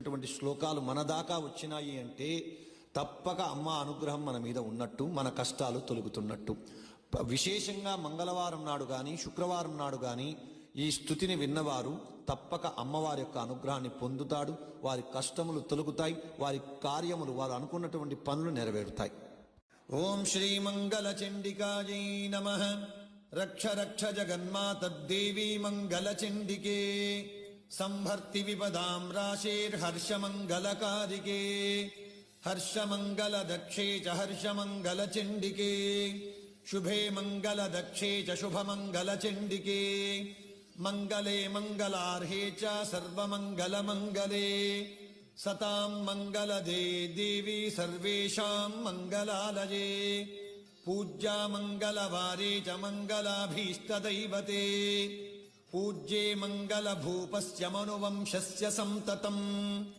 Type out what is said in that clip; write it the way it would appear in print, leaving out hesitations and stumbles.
చెప్పినటువంటి శ్లోకాలు మన దాకా వచ్చినాయి అంటే తప్పక అమ్మ అనుగ్రహం మన మీద ఉన్నట్టు, మన కష్టాలు తొలగుతున్నట్టు. విశేషంగా మంగళవారం నాడు కానీ శుక్రవారం నాడు కానీ ఈ స్తుతిని విన్నవారు తప్పక అమ్మవారి యొక్క అనుగ్రహాన్ని పొందుతాడు. వారి కష్టములు తొలగుతాయి, వారి కార్యములు, వారు అనుకున్నటువంటి పనులు నెరవేరుతాయి. ఓం శ్రీ మంగళ చండికాయై నమః. రక్ష రక్ష జగన్మాత దేవీ మంగళ చండికే. సంహర్తి విపదాం రాశేర్హర్షమంగళకారికే. హర్షమంగళ దక్షే చ హర్షమంగళ చండికే. శుభే మంగళ దక్షే చ శుభమంగళ చండికే. మంగళే మంగళార్హే చ సర్వమంగళ మంగళే. సతాం మంగళదే దేవి సర్వేషాం మంగళాలయే. పూజ్యా మంగళవారే చ మంగళాభీష్టదైవతే. పూజ్యే మంగళభూపస్య మనువంశస్య సంతతం.